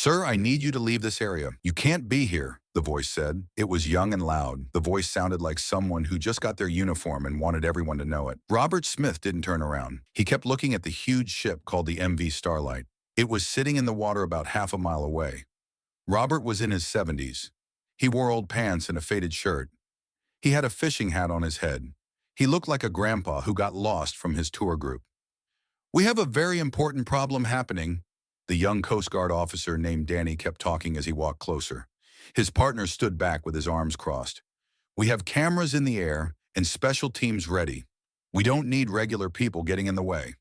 "Sir, I need you to leave this area. You can't be here," the voice said. It was young and loud. The voice sounded like someone who just got their uniform and wanted everyone to know it. Robert Smith didn't turn around. He kept looking at the huge ship called the MV Starlight. It was sitting in the water about half a mile away. Robert was in his 70s. He wore old pants and a faded shirt. He had a fishing hat on his head. He looked like a grandpa who got lost from his tour group. "We have a very important problem happening," the young Coast Guard officer named Danny kept talking as he walked closer. His partner stood back with his arms crossed. "We have cameras in the air and special teams ready. We don't need regular people getting in the way."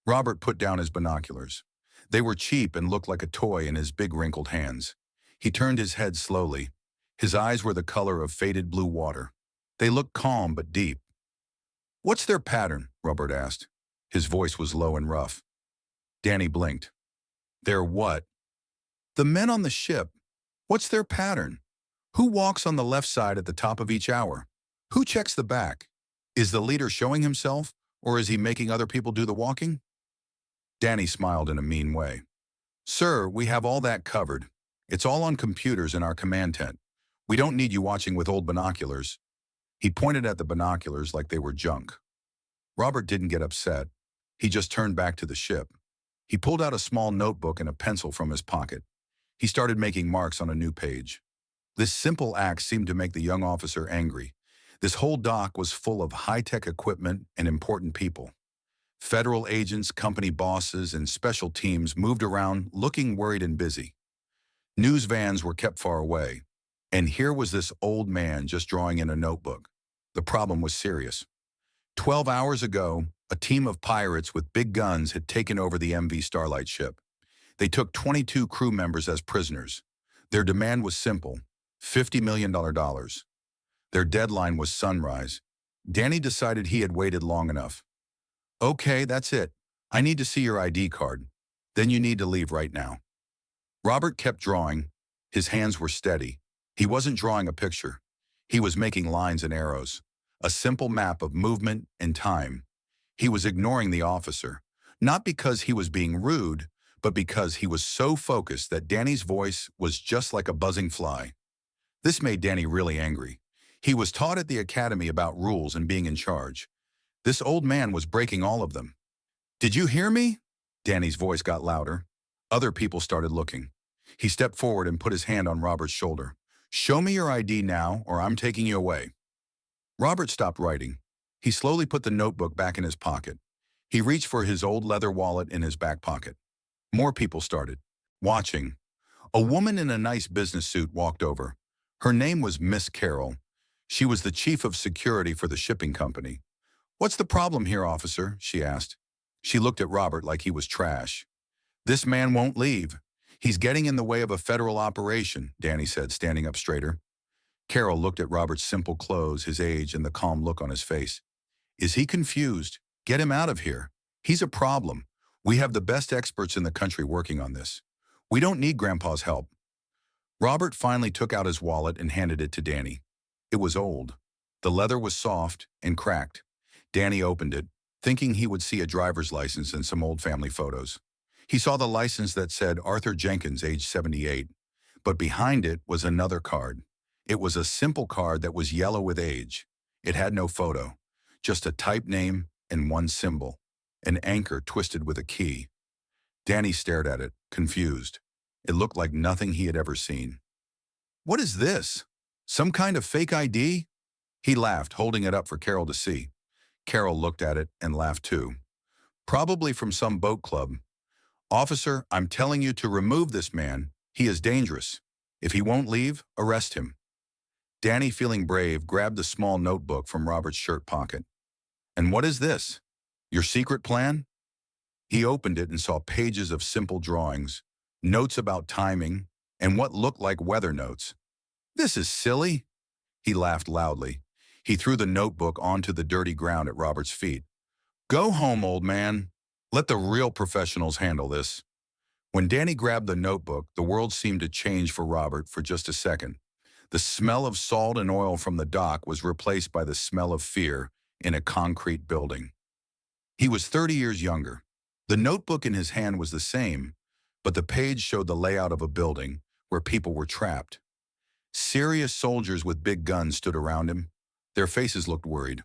Robert put down his binoculars. They were cheap and looked like a toy in his big wrinkled hands. He turned his head slowly. His eyes were the color of faded blue water. They looked calm but deep. "What's their pattern?" Robert asked. His voice was low and rough. Danny blinked. "Their what?" "The men on the ship. What's their pattern? Who walks on the left side at the top of each hour? Who checks the back? Is the leader showing himself, or is he making other people do the walking?" Danny smiled in a mean way. "Sir, we have all that covered. It's all on computers in our command tent. We don't need you watching with old binoculars." He pointed at the binoculars like they were junk. Robert didn't get upset. He just turned back to the ship. He pulled out a small notebook and a pencil from his pocket. He started making marks on a new page. This simple act seemed to make the young officer angry. This whole dock was full of high-tech equipment and important people. Federal agents, company bosses, and special teams moved around looking worried and busy. News vans were kept far away. And here was this old man just drawing in a notebook. The problem was serious. 12 hours ago, a team of pirates with big guns had taken over the MV Starlight ship. They took 22 crew members as prisoners. Their demand was simple, $50 million. Their deadline was sunrise. Danny decided he had waited long enough. "Okay, that's it. I need to see your ID card. Then you need to leave right now." Robert kept drawing. His hands were steady. He wasn't drawing a picture. He was making lines and arrows, a simple map of movement and time. He was ignoring the officer, not because he was being rude, but because he was so focused that Danny's voice was just like a buzzing fly. This made Danny really angry. He was taught at the academy about rules and being in charge. This old man was breaking all of them. "Did you hear me?" Danny's voice got louder. Other people started looking. He stepped forward and put his hand on Robert's shoulder. "Show me your ID now, or I'm taking you away." Robert stopped writing. He slowly put the notebook back in his pocket. He reached for his old leather wallet in his back pocket. More people started, watching. A woman in a nice business suit walked over. Her name was Miss Carroll. She was the chief of security for the shipping company. "What's the problem here, officer?" she asked. She looked at Robert like he was trash. "This man won't leave. He's getting in the way of a federal operation," Danny said, standing up straighter. Carol looked at Robert's simple clothes, his age, and the calm look on his face. "Is he confused? Get him out of here. He's a problem. We have the best experts in the country working on this. We don't need Grandpa's help." Robert finally took out his wallet and handed it to Danny. It was old. The leather was soft and cracked. Danny opened it, thinking he would see a driver's license and some old family photos. He saw the license that said Arthur Jenkins, age 78. But behind it was another card. It was a simple card that was yellow with age. It had no photo, just a typed name and one symbol, an anchor twisted with a key. Danny stared at it, confused. It looked like nothing he had ever seen. "What is this? Some kind of fake ID?" He laughed, holding it up for Carol to see. Carol looked at it and laughed too. "Probably from some boat club. Officer, I'm telling you to remove this man. He is dangerous. If he won't leave, arrest him." Danny, feeling brave, grabbed the small notebook from Robert's shirt pocket. "And what is this? Your secret plan?" He opened it and saw pages of simple drawings, notes about timing, and what looked like weather notes. "This is silly." He laughed loudly. He threw the notebook onto the dirty ground at Robert's feet. "Go home, old man. Let the real professionals handle this." When Danny grabbed the notebook, the world seemed to change for Robert for just a second. The smell of salt and oil from the dock was replaced by the smell of fear in a concrete building. He was 30 years younger. The notebook in his hand was the same, but the page showed the layout of a building where people were trapped. Serious soldiers with big guns stood around him. Their faces looked worried.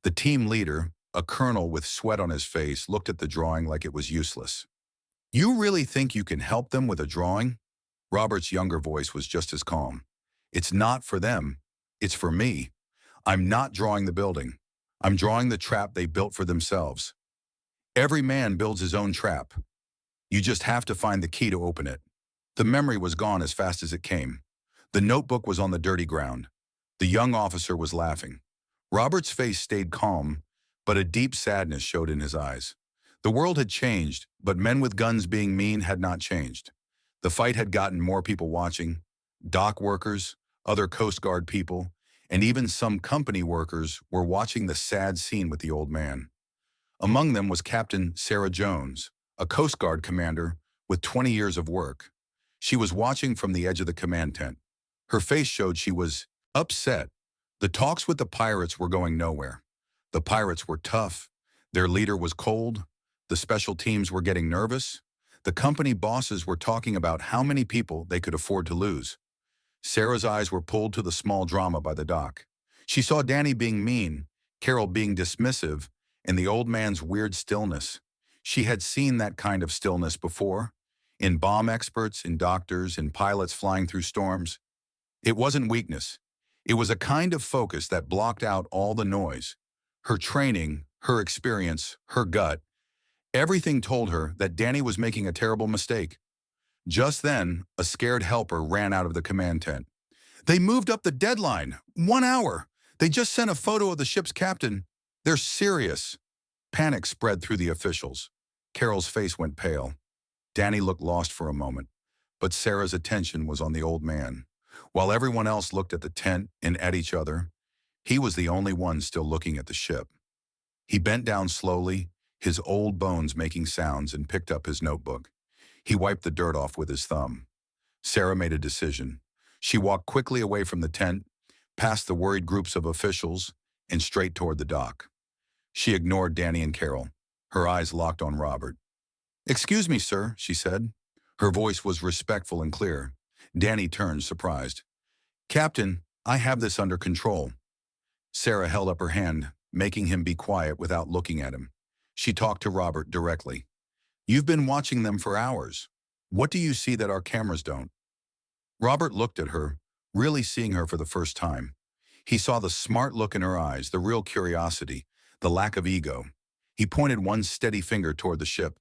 The team leader, a colonel with sweat on his face, looked at the drawing like it was useless. "You really think you can help them with a drawing?" Robert's younger voice was just as calm. "It's not for them. It's for me. I'm not drawing the building. I'm drawing the trap they built for themselves. Every man builds his own trap. You just have to find the key to open it." The memory was gone as fast as it came. The notebook was on the dirty ground. The young officer was laughing. Robert's face stayed calm, but a deep sadness showed in his eyes. The world had changed, but men with guns being mean had not changed. The fight had gotten more people watching: dock workers, other Coast Guard people, and even some company workers were watching the sad scene with the old man. Among them was Captain Sarah Jones, a Coast Guard commander with 20 years of work. She was watching from the edge of the command tent. Her face showed she was upset. The talks with the pirates were going nowhere. The pirates were tough. Their leader was cold. The special teams were getting nervous. The company bosses were talking about how many people they could afford to lose. Sarah's eyes were pulled to the small drama by the dock. She saw Danny being mean, Carol being dismissive, and the old man's weird stillness. She had seen that kind of stillness before, in bomb experts, in doctors, in pilots flying through storms. It wasn't weakness. It was a kind of focus that blocked out all the noise. Her training, her experience, her gut, everything told her that Danny was making a terrible mistake. Just then, a scared helper ran out of the command tent. "They moved up the deadline. 1 hour. They just sent a photo of the ship's captain. They're serious." Panic spread through the officials. Carol's face went pale. Danny looked lost for a moment, but Sarah's attention was on the old man. While everyone else looked at the tent and at each other, he was the only one still looking at the ship. He bent down slowly, his old bones making sounds, and picked up his notebook. He wiped the dirt off with his thumb. Sarah made a decision. She walked quickly away from the tent, past the worried groups of officials, and straight toward the dock. She ignored Danny and Carol. Her eyes locked on Robert. "Excuse me, sir," she said. Her voice was respectful and clear. Danny turned, surprised. "Captain, I have this under control." Sarah held up her hand, making him be quiet without looking at him. She talked to Robert directly. "You've been watching them for hours. What do you see that our cameras don't?" Robert looked at her, really seeing her for the first time. He saw the smart look in her eyes, the real curiosity, the lack of ego. He pointed one steady finger toward the ship.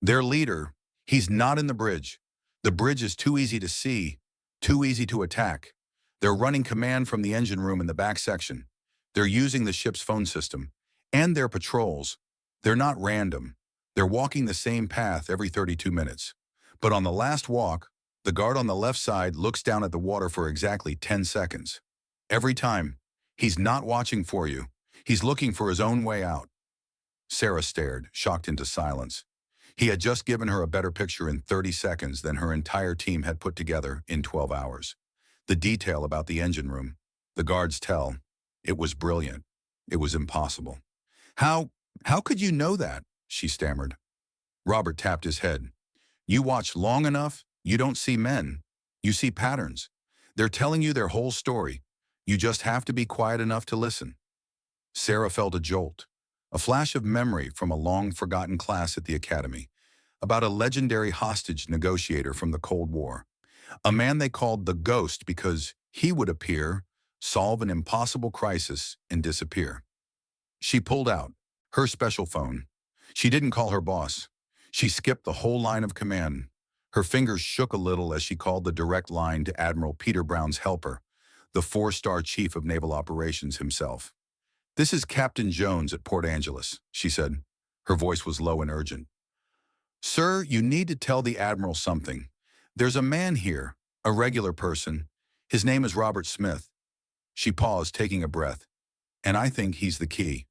"Their leader, he's not in the bridge. The bridge is too easy to see, too easy to attack. They're running command from the engine room in the back section. They're using the ship's phone system and their patrols. They're not random. They're walking the same path every 32 minutes. But on the last walk, the guard on the left side looks down at the water for exactly 10 seconds. Every time, he's not watching for you. He's looking for his own way out." Sarah stared, shocked into silence. He had just given her a better picture in 30 seconds than her entire team had put together in 12 hours. The detail about the engine room, the guard's tell, it was brilliant. It was impossible. How could you know that?" she stammered. Robert tapped his head. "You watch long enough, you don't see men. You see patterns. They're telling you their whole story. You just have to be quiet enough to listen." Sarah felt a jolt, a flash of memory from a long-forgotten class at the academy, about a legendary hostage negotiator from the Cold War, a man they called the Ghost because he would appear, solve an impossible crisis, and disappear. She pulled out her special phone. She didn't call her boss. She skipped the whole line of command. Her fingers shook a little as she called the direct line to Admiral Peter Brown's helper, the 4-star chief of naval operations himself. "This is Captain Jones at Port Angeles," she said. Her voice was low and urgent. "Sir, you need to tell the Admiral something. There's a man here, a regular person. His name is Robert Smith." She paused, taking a breath. "And I think he's the key."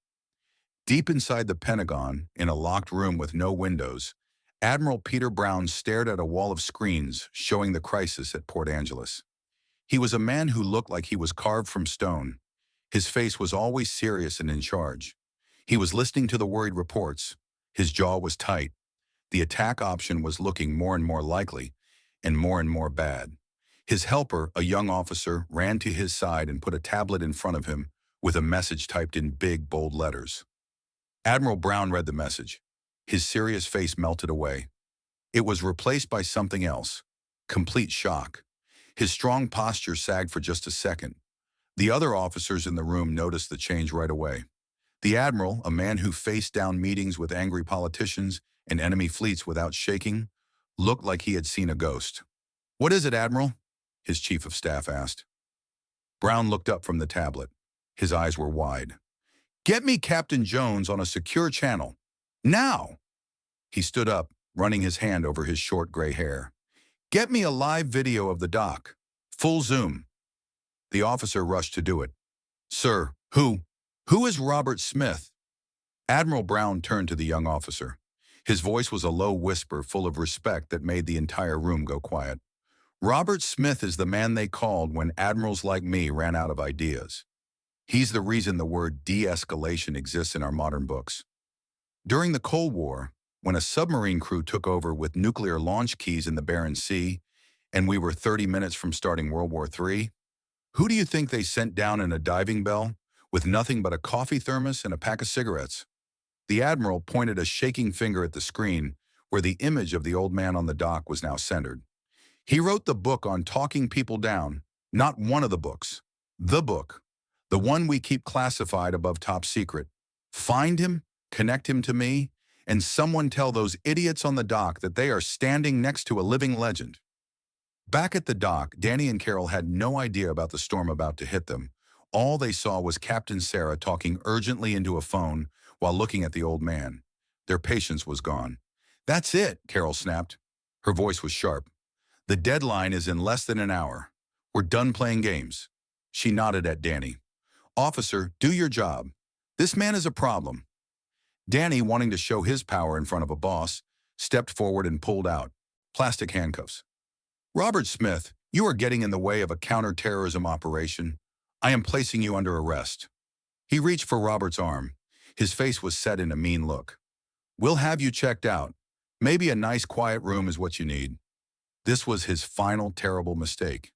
Deep inside the Pentagon, in a locked room with no windows, Admiral Peter Brown stared at a wall of screens showing the crisis at Port Angeles. He was a man who looked like he was carved from stone. His face was always serious and in charge. He was listening to the worried reports. His jaw was tight. The attack option was looking more and more likely, and more bad. His helper, a young officer, ran to his side and put a tablet in front of him with a message typed in big, bold letters. Admiral Brown read the message. His serious face melted away. It was replaced by something else. Complete shock. His strong posture sagged for just a second. The other officers in the room noticed the change right away. The Admiral, a man who faced down meetings with angry politicians and enemy fleets without shaking, looked like he had seen a ghost. "What is it, Admiral?" his chief of staff asked. Brown looked up from the tablet. His eyes were wide. "Get me Captain Jones on a secure channel. Now!" He stood up, running his hand over his short gray hair. "Get me a live video of the dock. Full zoom." The officer rushed to do it. "Sir, who is Robert Smith?" Admiral Brown turned to the young officer. His voice was a low whisper full of respect that made the entire room go quiet. "Robert Smith is the man they called when admirals like me ran out of ideas. He's the reason the word de-escalation exists in our modern books. During the Cold War, when a submarine crew took over with nuclear launch keys in the Barents Sea, and we were 30 minutes from starting World War III, who do you think they sent down in a diving bell with nothing but a coffee thermos and a pack of cigarettes?" The Admiral pointed a shaking finger at the screen where the image of the old man on the dock was now centered. "He wrote the book on talking people down, not one of the books. The book. The one we keep classified above top secret. Find him, connect him to me, and someone tell those idiots on the dock that they are standing next to a living legend." Back at the dock, Danny and Carol had no idea about the storm about to hit them. All they saw was Captain Sarah talking urgently into a phone while looking at the old man. Their patience was gone. "That's it," Carol snapped. Her voice was sharp. "The deadline is in less than an hour. We're done playing games." She nodded at Danny. "Officer, do your job. This man is a problem." Danny, wanting to show his power in front of a boss, stepped forward and pulled out plastic handcuffs. "Robert Smith, you are getting in the way of a counterterrorism operation. I am placing you under arrest." He reached for Robert's arm. His face was set in a mean look. "We'll have you checked out. Maybe a nice quiet room is what you need." This was his final terrible mistake.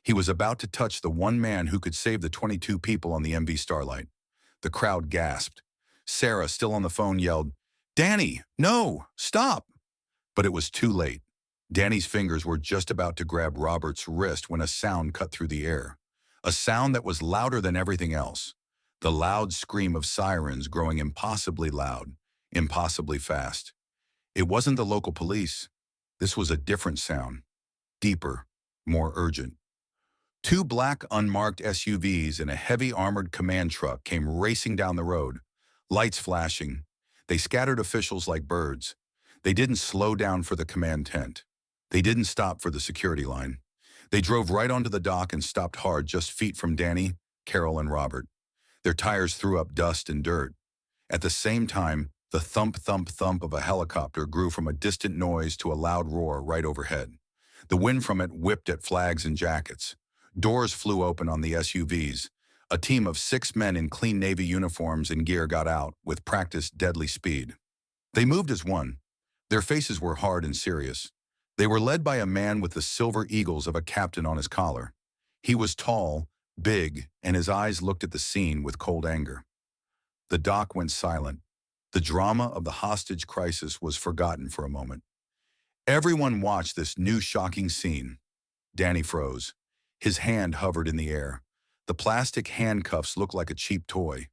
He was about to touch the one man who could save the 22 people on the MV Starlight. The crowd gasped. Sarah, still on the phone, yelled, "Danny, no, stop!" But it was too late. Danny's fingers were just about to grab Robert's wrist when a sound cut through the air. A sound that was louder than everything else. The loud scream of sirens growing impossibly loud, impossibly fast. It wasn't the local police. This was a different sound. Deeper, more urgent. Two black unmarked SUVs and a heavy armored command truck came racing down the road, lights flashing. They scattered officials like birds. They didn't slow down for the command tent. They didn't stop for the security line. They drove right onto the dock and stopped hard just feet from Danny, Carol, and Robert. Their tires threw up dust and dirt. At the same time, the thump, thump, thump of a helicopter grew from a distant noise to a loud roar right overhead. The wind from it whipped at flags and jackets. Doors flew open on the SUVs. A team of 6 men in clean Navy uniforms and gear got out with practiced deadly speed. They moved as one. Their faces were hard and serious. They were led by a man with the silver eagles of a captain on his collar. He was tall, big, and his eyes looked at the scene with cold anger. The dock went silent. The drama of the hostage crisis was forgotten for a moment. Everyone watched this new shocking scene. Danny froze. His hand hovered in the air. The plastic handcuffs looked like a cheap toy.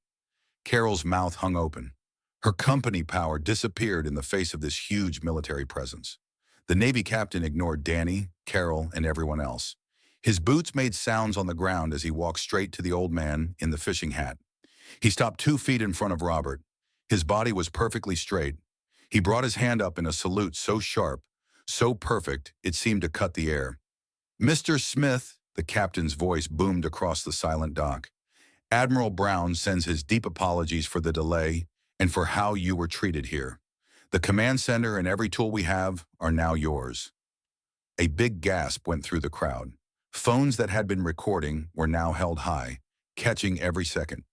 Carol's mouth hung open. Her company power disappeared in the face of this huge military presence. The Navy captain ignored Danny, Carol, and everyone else. His boots made sounds on the ground as he walked straight to the old man in the fishing hat. He stopped 2 feet in front of Robert. His body was perfectly straight. He brought his hand up in a salute so sharp, so perfect, it seemed to cut the air. "Mr. Smith," the captain's voice boomed across the silent dock. "Admiral Brown sends his deep apologies for the delay and for how you were treated here. The command center and every tool we have are now yours." A big gasp went through the crowd. Phones that had been recording were now held high, catching every second.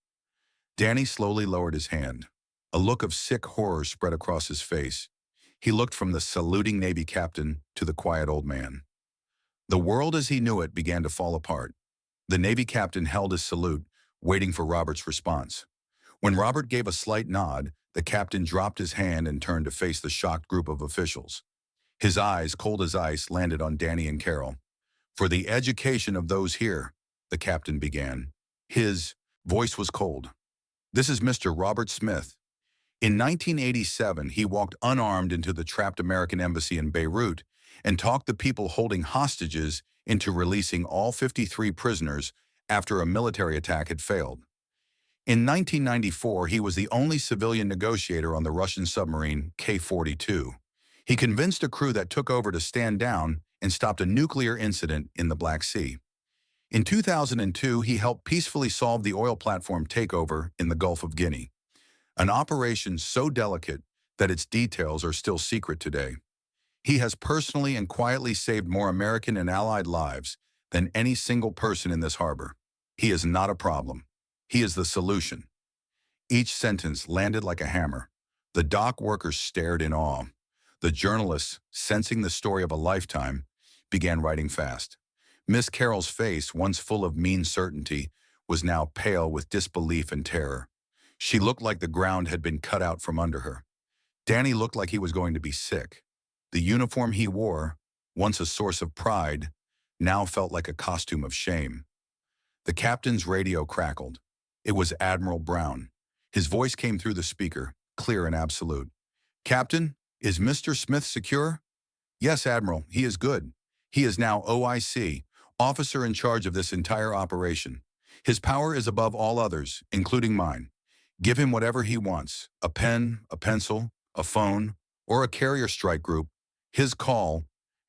Danny slowly lowered his hand. A look of sick horror spread across his face. He looked from the saluting Navy captain to the quiet old man. The world as he knew it began to fall apart. The Navy captain held his salute, waiting for Robert's response. When Robert gave a slight nod, the captain dropped his hand and turned to face the shocked group of officials. His eyes, cold as ice, landed on Danny and Carol. "For the education of those here," the captain began. His voice was cold. "This is Mr. Robert Smith. In 1987, he walked unarmed into the trapped American embassy in Beirut and talked the people holding hostages into releasing all 53 prisoners after a military attack had failed. In 1994, he was the only civilian negotiator on the Russian submarine K-42. He convinced a crew that took over to stand down and stopped a nuclear incident in the Black Sea. In 2002, he helped peacefully solve the oil platform takeover in the Gulf of Guinea, an operation so delicate that its details are still secret today. He has personally and quietly saved more American and Allied lives than any single person in this harbor. He is not a problem. He is the solution." Each sentence landed like a hammer. The dock workers stared in awe. The journalists, sensing the story of a lifetime, began writing fast. Miss Carroll's face, once full of mean certainty, was now pale with disbelief and terror. She looked like the ground had been cut out from under her. Danny looked like he was going to be sick. The uniform he wore, once a source of pride, now felt like a costume of shame. The captain's radio crackled. It was Admiral Brown. His voice came through the speaker, clear and absolute. "Captain, is Mr. Smith secure?" "Yes, Admiral, he is good. He is now OIC, officer in charge of this entire operation. His power is above all others, including mine. Give him whatever he wants, a pen, a pencil, a phone, or a carrier strike group. His call.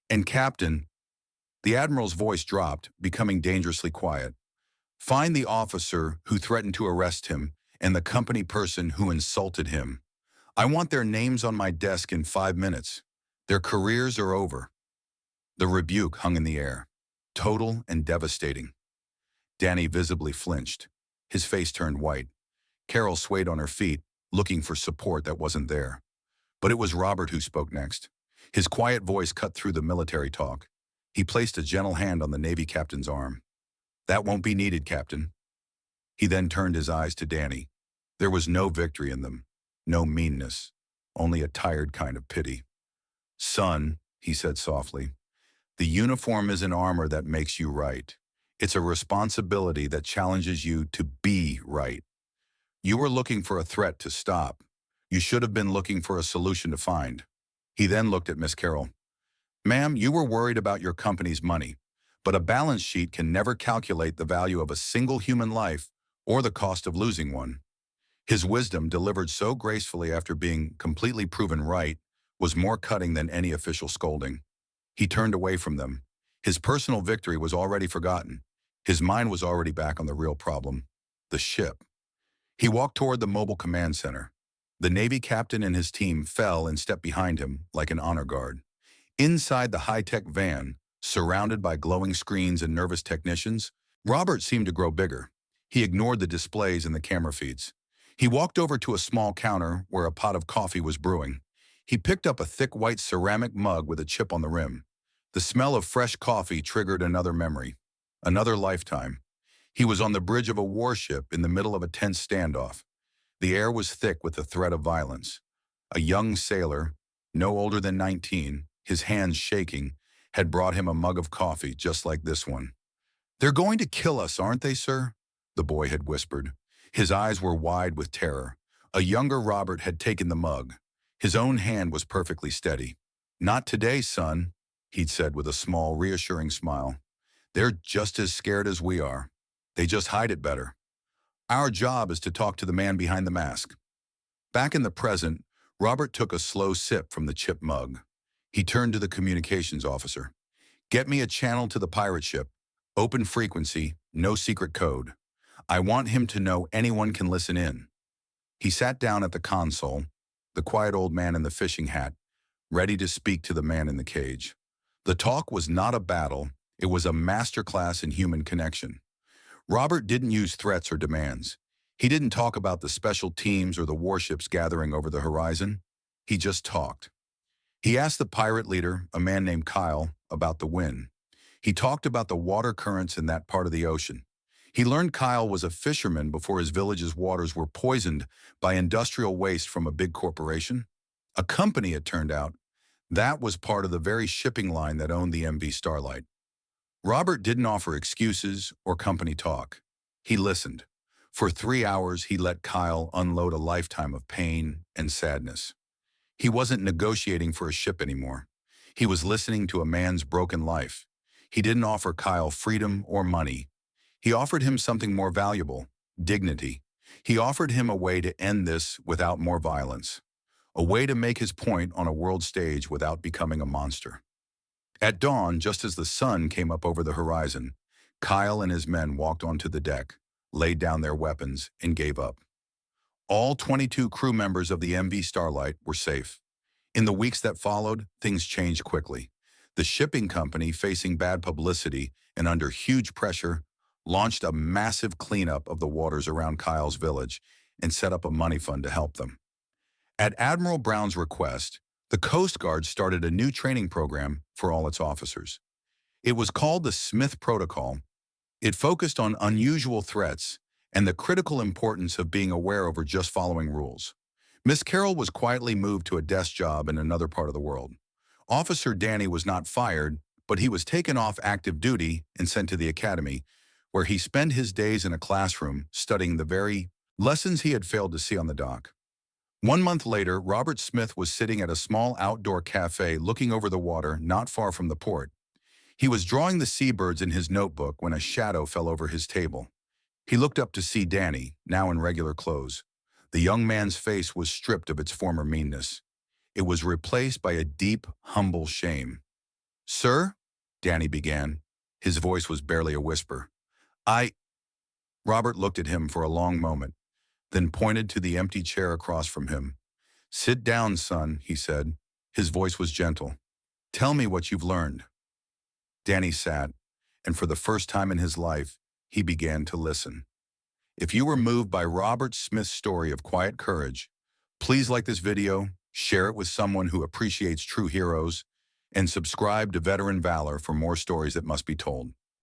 And Captain," the Admiral's voice dropped, becoming dangerously quiet, "find the officer who threatened to arrest him and the company person who insulted him. I want their names on my desk in 5 minutes. Their careers are over." The rebuke hung in the air, total and devastating. Danny visibly flinched. His face turned white. Carol swayed on her feet, looking for support that wasn't there. But it was Robert who spoke next. His quiet voice cut through the military talk. He placed a gentle hand on the Navy captain's arm. "That won't be needed, Captain." He then turned his eyes to Danny. There was no victory in them, no meanness, only a tired kind of pity. "Son," he said softly, "the uniform is an armor that makes you right. It's a responsibility that challenges you to be right. You were looking for a threat to stop. You should have been looking for a solution to find." He then looked at Miss Carroll. "Ma'am, you were worried about your company's money, but a balance sheet can never calculate the value of a single human life or the cost of losing one." His wisdom, delivered so gracefully after being completely proven right, was more cutting than any official scolding. He turned away from them. His personal victory was already forgotten. His mind was already back on the real problem, the ship. He walked toward the mobile command center. The Navy captain and his team fell and stepped behind him like an honor guard. Inside the high-tech van, surrounded by glowing screens and nervous technicians, Robert seemed to grow bigger. He ignored the displays and the camera feeds. He walked over to a small counter where a pot of coffee was brewing. He picked up a thick white ceramic mug with a chip on the rim. The smell of fresh coffee triggered another memory, another lifetime. He was on the bridge of a warship in the middle of a tense standoff. The air was thick with the threat of violence. A young sailor, no older than 19, his hands shaking, had brought him a mug of coffee just like this one. "They're going to kill us, aren't they, sir?" the boy had whispered. His eyes were wide with terror. A younger Robert had taken the mug. His own hand was perfectly steady. "Not today, son," he'd said with a small, reassuring smile. "They're just as scared as we are. They just hide it better. Our job is to talk to the man behind the mask." Back in the present, Robert took a slow sip from the chip mug. He turned to the communications officer. "Get me a channel to the pirate ship. Open frequency, no secret code. I want him to know anyone can listen in." He sat down at the console, the quiet old man in the fishing hat, ready to speak to the man in the cage. The talk was not a battle, it was a masterclass in human connection. Robert didn't use threats or demands. He didn't talk about the special teams or the warships gathering over the horizon. He just talked. He asked the pirate leader, a man named Kyle, about the wind. He talked about the water currents in that part of the ocean. He learned Kyle was a fisherman before his village's waters were poisoned by industrial waste from a big corporation. A company, it turned out, that was part of the very shipping line that owned the MV Starlight. Robert didn't offer excuses or company talk. He listened. For 3 hours, he let Kyle unload a lifetime of pain and sadness. He wasn't negotiating for a ship anymore. He was listening to a man's broken life. He didn't offer Kyle freedom or money. He offered him something more valuable, dignity. He offered him a way to end this without more violence, a way to make his point on a world stage without becoming a monster. At dawn, just as the sun came up over the horizon, Kyle and his men walked onto the deck, laid down their weapons, and gave up. All 22 crew members of the MV Starlight were safe. In the weeks that followed, things changed quickly. The shipping company, facing bad publicity and under huge pressure, launched a massive cleanup of the waters around Kyle's village and set up a money fund to help them. At Admiral Brown's request, the Coast Guard started a new training program for all its officers. It was called the Smith Protocol. It focused on unusual threats and the critical importance of being aware over just following rules. Miss Carroll was quietly moved to a desk job in another part of the world. Officer Danny was not fired, but he was taken off active duty and sent to the academy, where he spent his days in a classroom studying the very lessons he had failed to see on the dock. 1 month later, Robert Smith was sitting at a small outdoor cafe looking over the water not far from the port. He was drawing the seabirds in his notebook when a shadow fell over his table. He looked up to see Danny, now in regular clothes. The young man's face was stripped of its former meanness. It was replaced by a deep, humble shame. "Sir?" Danny began. His voice was barely a whisper. Robert looked at him for a long moment, then pointed to the empty chair across from him. "Sit down, son," he said. His voice was gentle. "Tell me what you've learned." Danny sat, and for the first time in his life, he began to listen. If you were moved by Robert Smith's story of quiet courage, please like this video, share it with someone who appreciates true heroes, and subscribe to Veteran Valor for more stories that must be told.